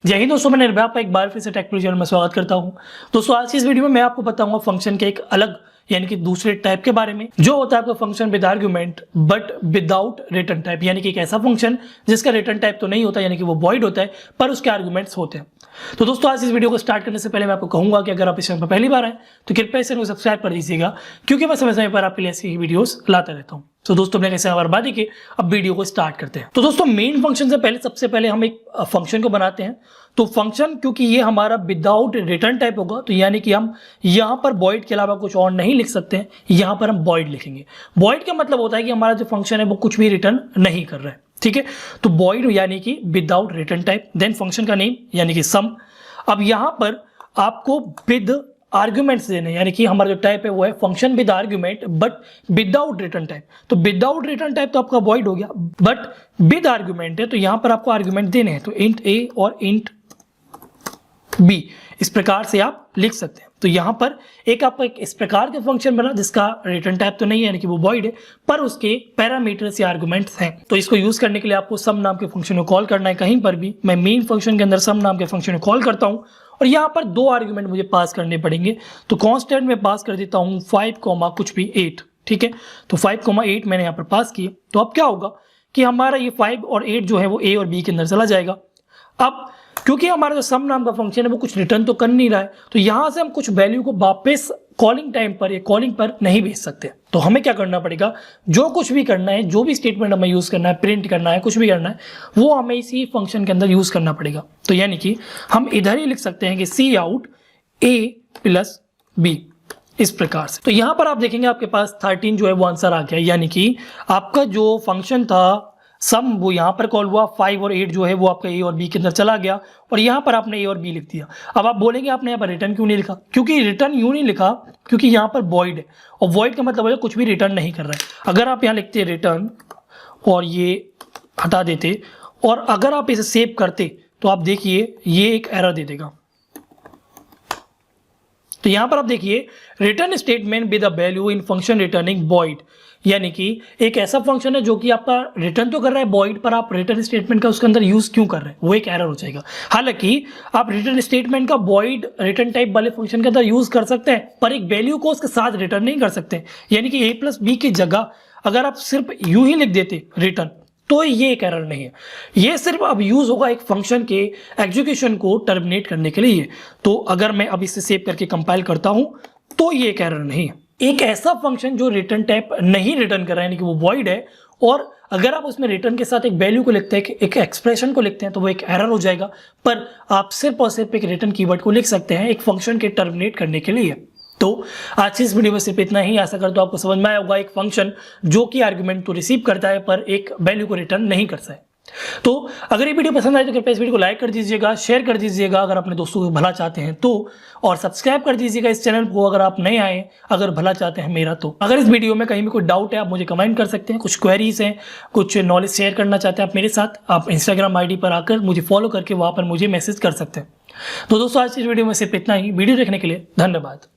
जय हिंद दोस्तों, मैं निर्भय आपका एक बार फिर से टेक्नोलॉजी चैनल में स्वागत करता हूं। दोस्तों आज की इस वीडियो में मैं आपको बताऊंगा फंक्शन के एक अलग यानी कि दूसरे टाइप के बारे में, जो होता है आपका function with argument but without return type, यानी कि एक ऐसा फंक्शन जिसका रिटर्न टाइप तो नहीं होता, यानी कि वो वॉइड होता है पर उसके आर्गुमेंट्स होते हैं। तो दोस्तों आज इस वीडियो को स्टार्ट करने से पहले मैं आपको कहूंगा कि अगर आप इस चैनल पर पहली बार आए तो कृपया इस चैनल को सब्सक्राइब कर दीजिएगा, क्योंकि मैं समय समय पर आपके लिए ऐसी वीडियोस लाता रहता हूँ। तो दोस्तों अपने कैसे बर्बादी के अब वीडियो को स्टार्ट करते हैं। तो दोस्तों मेन फंक्शन से पहले सबसे पहले हम एक फंक्शन को बनाते हैं। तो फंक्शन क्योंकि ये हमारा विदाउट रिटर्न टाइप होगा, तो यानी कि हम यहाँ पर वॉइड के अलावा कुछ और नहीं लिख सकते हैं, यहाँ पर हम वॉइड लिखेंगे। वॉइड का मतलब होता है कि हमारा जो फंक्शन है वो कुछ भी रिटर्न नहीं कर रहा है, ठीक है। तो वॉइड यानी कि without return type, then function का नेम यानी कि सम। अब यहाँ पर आपको विद आर्ग्यूमेंट्स देने, यानी कि हमारा जो टाइप है वो है function with argument but without return type. तो विदाउट रिटर्न टाइप तो आपका वॉइड हो गया, बट विद आर्ग्यूमेंट है तो यहाँ पर आपको आर्ग्यूमेंट देने हैं। तो इंट ए और इंट बी, इस प्रकार से आप लिख सकते हैं। तो यहाँ पर एक आपका एक इस प्रकार का फंक्शन बना जिसका रिटर्न टाइप तो नहीं है, यानी कि वो वॉइड है, पर उसके पैरामीटर्स या आर्गुमेंट्स हैं। तो इसको यूज करने के लिए आपको सम नाम के फंक्शन को कॉल करना है। कहीं पर भी मैं मेन फंक्शन के अंदर सम नाम के फंक्शन को कॉल करता हूँ और यहाँ पर दो आर्गुमेंट मुझे पास करने पड़ेंगे। तो कॉन्स्टेंट में पास कर देता हूँ 5, कुछ भी 8, ठीक है। तो 5, 8 मैंने यहाँ पर पास किए। तो अब क्या होगा कि हमारा ये 5 और 8 जो है वो ए और बी के अंदर चला जाएगा। अब क्योंकि हमारा जो सम नाम का फंक्शन है वो कुछ रिटर्न तो कर नहीं रहा है, तो यहां से हम कुछ वैल्यू को वापस कॉलिंग टाइम पर या कॉलिंग पर नहीं भेज सकते। तो हमें क्या करना पड़ेगा, जो कुछ भी करना है, जो भी स्टेटमेंट हमें यूज करना है, प्रिंट करना है, कुछ भी करना है, वो हमें इसी फंक्शन के अंदर यूज करना पड़ेगा। तो यानी कि हम इधर ही लिख सकते हैं कि सी आउट ए प्लस बी, इस प्रकार से। तो यहां पर आप देखेंगे आपके पास 13 जो है वो आंसर आ गया, यानी कि आपका जो फंक्शन था सम वो यहाँ पर कॉल हुआ, 5 और 8 जो है वो आपका ए और बी के अंदर चला गया और यहाँ पर आपने ए और बी लिख दिया। अब आप बोलेंगे आपने यहाँ पर रिटर्न क्यों नहीं लिखा, क्योंकि रिटर्न यूं नहीं लिखा क्योंकि यहाँ पर वॉइड है और वॉइड का मतलब है कुछ भी रिटर्न नहीं कर रहा है। अगर आप यहाँ लिखते रिटर्न और ये हटा देते और अगर आप इसे सेव करते तो आप देखिए ये एक एरर दे देगा। तो यहां पर आप देखिए return statement with a value in function returning void, यानी कि एक ऐसा फंक्शन है जो कि आपका रिटर्न तो कर रहा है वॉइड, पर आप रिटर्न स्टेटमेंट का उसके अंदर यूज क्यों कर रहे हैं, वो एक एरर हो जाएगा। हालांकि आप रिटर्न स्टेटमेंट का वॉइड रिटर्न टाइप वाले फंक्शन के अंदर यूज कर सकते हैं, पर एक वैल्यू को उसके साथ रिटर्न नहीं कर सकते। यानी कि ए प्लस बी की जगह अगर आप सिर्फ यूं ही लिख देते रिटर्न, तो ये एक एरर नहीं है। ये सिर्फ अब यूज होगा एक फंक्शन के एग्जीक्यूशन को टर्मिनेट करने के लिए। तो अगर मैं अब इसे सेव करके कंपाइल करता हूं तो ये एक एरर नहीं है। एक ऐसा फंक्शन जो रिटर्न टाइप नहीं रिटर्न कर रहा है, यानी कि वो वॉइड है, और अगर आप उसमें रिटर्न के साथ एक वैल्यू को लिखते हैं, एक एक्सप्रेशन को लिखते हैं, तो वो एक एरर हो जाएगा। पर आप सिर्फ और सिर्फ एक रिटर्न कीवर्ड को लिख सकते हैं एक फंक्शन के टर्मिनेट करने के लिए। तो आज की इस वीडियो में सिर्फ इतना ही। आशा करता हूं आपको समझ में आया होगा एक फंक्शन जो कि आर्गुमेंट तो रिसीव करता है पर एक वैल्यू को रिटर्न नहीं करता है। तो अगर ये वीडियो पसंद आए तो कृपया इस वीडियो को लाइक कर दीजिएगा, शेयर कर दीजिएगा अगर अपने दोस्तों को भला चाहते हैं तो, और सब्सक्राइब कर दीजिएगा इस चैनल को अगर आप नए आए, अगर भला चाहते हैं मेरा तो। अगर इस वीडियो में कहीं भी कोई डाउट है आप मुझे कमेंट कर सकते हैं, कुछ क्वेरीज हैं, कुछ नॉलेज शेयर करना चाहते हैं आप मेरे साथ, आप इंस्टाग्राम आईडी पर आकर मुझे फॉलो करके वहां पर मुझे मैसेज कर सकते हैं। तो दोस्तों आज की इस वीडियो में सिर्फ इतना ही। वीडियो देखने के लिए धन्यवाद।